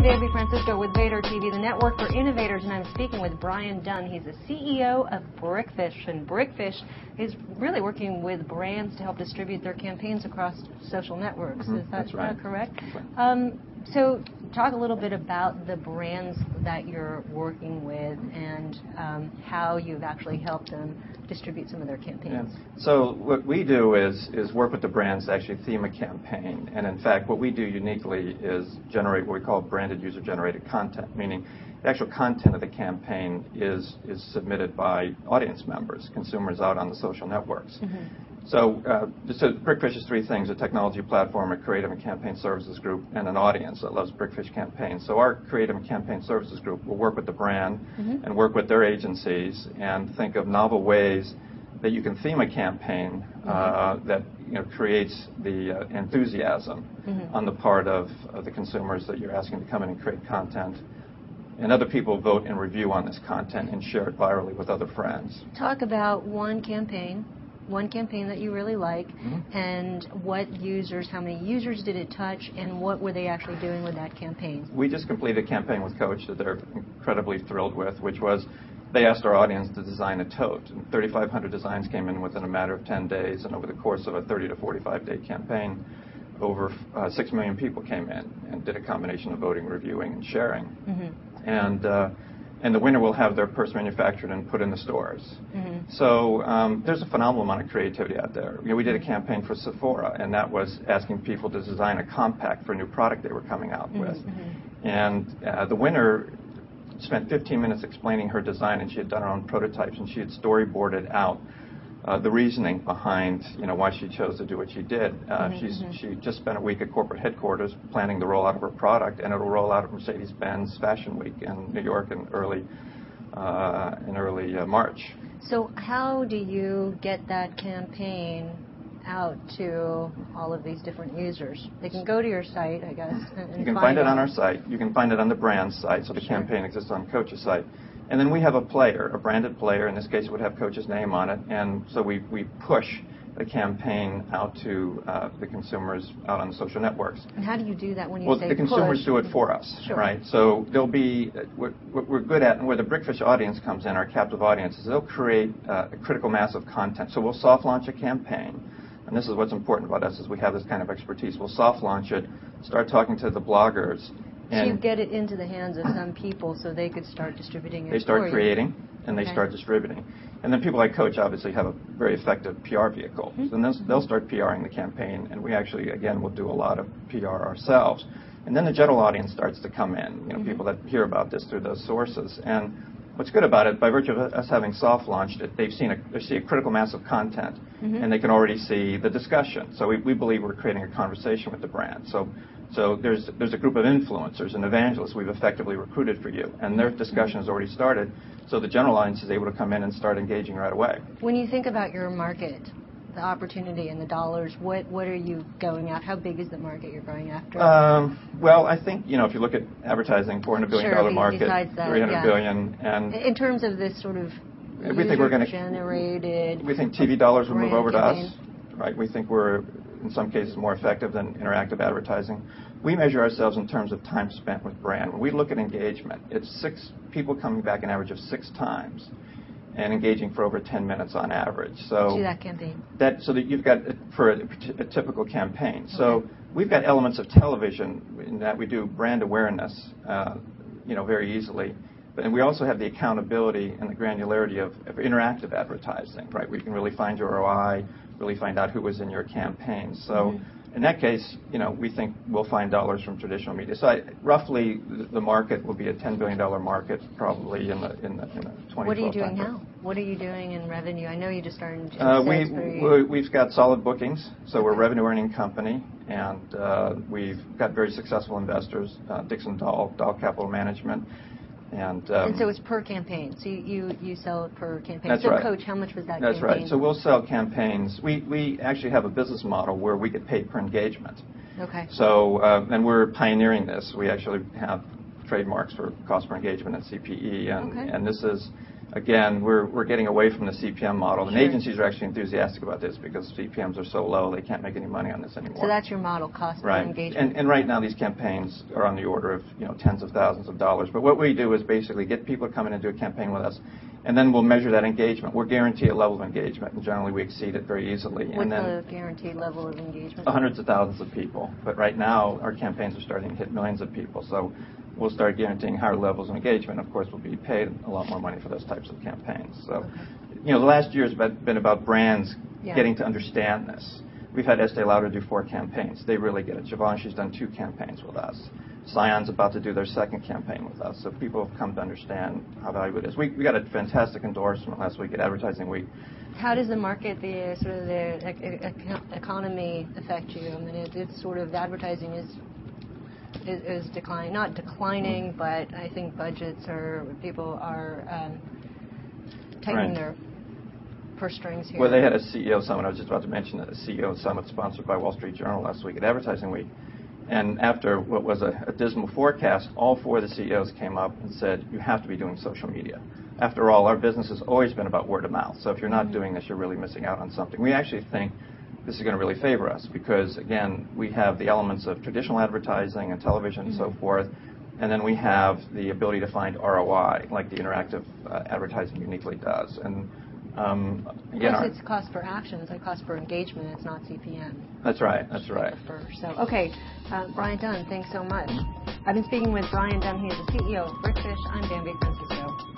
Davey Francisco with Vader TV, the network for innovators, and I'm speaking with Brian Dunn. He's the CEO of Brickfish, and Brickfish is really working with brands to help distribute their campaigns across social networks. Is that correct? So talk a little bit about the brands that you're working with and how you've actually helped them distribute some of their campaigns. Yeah. So what we do is work with the brands to actually theme a campaign. And in fact, what we do uniquely is generate what we call branded user-generated content, meaning the actual content of the campaign is submitted by audience members, consumers out on the social networks. So Brickfish is three things: a technology platform, a creative and campaign services group, and an audience that loves Brickfish campaigns. So our creative and campaign services group will work with the brand and work with their agencies and think of novel ways that you can theme a campaign that creates the enthusiasm on the part of the consumers that you're asking to come in and create content. And other people vote and review on this content and share it virally with other friends. Talk about one campaign that you really like, and what users, how many users did it touch, and what were they actually doing with that campaign? We just completed a campaign with Coach that they're incredibly thrilled with, which was they asked our audience to design a tote. And 3,500 designs came in within a matter of 10 days, and over the course of a 30 to 45-day campaign, over 6 million people came in and did a combination of voting, reviewing, and sharing. And the winner will have their purse manufactured and put in the stores. So there's a phenomenal amount of creativity out there. We did a campaign for Sephora, and that was asking people to design a compact for a new product they were coming out with. And the winner spent 15 minutes explaining her design, and she had done her own prototypes, and she had storyboarded out the reasoning behind why she chose to do what she did. She just spent a week at corporate headquarters planning the rollout of her product, and it'll roll out at Mercedes-Benz Fashion Week in New York in early March. So how do you get that campaign out to all of these different users? They can go to your site, I guess, and you can find it on our site. You can find it on the brand's site, so the campaign exists on Coach's site. And then we have a player, a branded player. In this case, it would have Coach's name on it. And so we push the campaign out to the consumers out on the social networks. And how do you do that when you say push? Well, the consumers do it for us, right? So there'll be, what we're good at, and where the Brickfish audience comes in, our captive audience, is they'll create a critical mass of content. So we'll soft launch a campaign. And this is what's important about us, is we have this kind of expertise. We'll soft launch it, start talking to the bloggers. So you get it into the hands of some people so they could start distributing it. They start creating, and they start distributing. And then people like Coach obviously have a very effective PR vehicle. So then they'll start PRing the campaign, and we actually, again, will do a lot of PR ourselves. And then the general audience starts to come in, people that hear about this through those sources. And what's good about it, by virtue of us having soft launched it, they see a critical mass of content, and they can already see the discussion. So we believe we're creating a conversation with the brand. So there's a group of influencers and evangelists we've effectively recruited for you, and their discussion has already started, so the general audience is able to come in and start engaging right away. When you think about your market, the opportunity and the dollars, what are you going after? How big is the market you're going after? Well, I think, if you look at advertising, $400 billion market, $300 billion. And in terms of this sort of user-generated, we think TV dollars will move over to us, right? We think we're, in some cases, more effective than interactive advertising. We measure ourselves in terms of time spent with brand. When we look at engagement, it's people coming back an average of 6 times and engaging for over 10 minutes on average. So to that campaign. So that you've got, for a typical campaign. So we've got elements of television in that we do brand awareness, very easily. And we also have the accountability and the granularity of interactive advertising, right? We can really find your ROI, really find out who was in your campaign. So in that case, we think we'll find dollars from traditional media. So roughly, the market will be a $10 billion market, probably in the 2012 What are you doing now? What are you doing in revenue? I know you just started in we've got solid bookings, so we're a revenue-earning company, and we've got very successful investors, Dixon Dahl Capital Management. And so it's per campaign. So you sell it per campaign. That's right. Coach, how much was that That's campaign? right. So we'll sell campaigns. We actually have a business model where we get paid per engagement. Okay. So, and we're pioneering this. We actually have trademarks for cost per engagement and CPE, and this is again, we're getting away from the CPM model. And Sure. agencies are actually enthusiastic about this because CPMs are so low they can't make any money on this anymore. So that's your model, cost per Right. engagement. And right now these campaigns are on the order of tens of thousands of dollars. But what we do is basically get people to come in and do a campaign with us, and then we'll measure that engagement. We're guaranteed a level of engagement, and generally we exceed it very easily. What's and then the guaranteed level of engagement? hundreds of thousands of people. But right now our campaigns are starting to hit millions of people. So we'll start guaranteeing higher levels of engagement. Of course, we'll be paid a lot more money for those types of campaigns. So, the last year has been about brands getting to understand this. We've had Estee Lauder do 4 campaigns. They really get it. Givenchy's done 2 campaigns with us. Scion's about to do their 2nd campaign with us. So people have come to understand how valuable it is. We got a fantastic endorsement last week at Advertising Week. How does the market, the sort of the economy affect you? I mean, it's sort of advertising is declining, not declining, but I think people are tightening their purse strings here. Well, they had a CEO summit. I was just about to mention that, a CEO summit sponsored by Wall Street Journal last week at Advertising Week. And after what was a dismal forecast, all 4 of the CEOs came up and said, you have to be doing social media. After all, our business has always been about word of mouth. So if you're not doing this, you're really missing out on something. We actually think this is going to really favor us because, again, we have the elements of traditional advertising and television and so forth, and then we have the ability to find ROI, like the interactive advertising uniquely does. And plus, it's cost per action. It's like cost per engagement. It's not CPM. That's right. That's right. So, okay, Brian Dunn, thanks so much. I've been speaking with Brian Dunn. He is the CEO of Brickfish. I'm Bambi Francisco.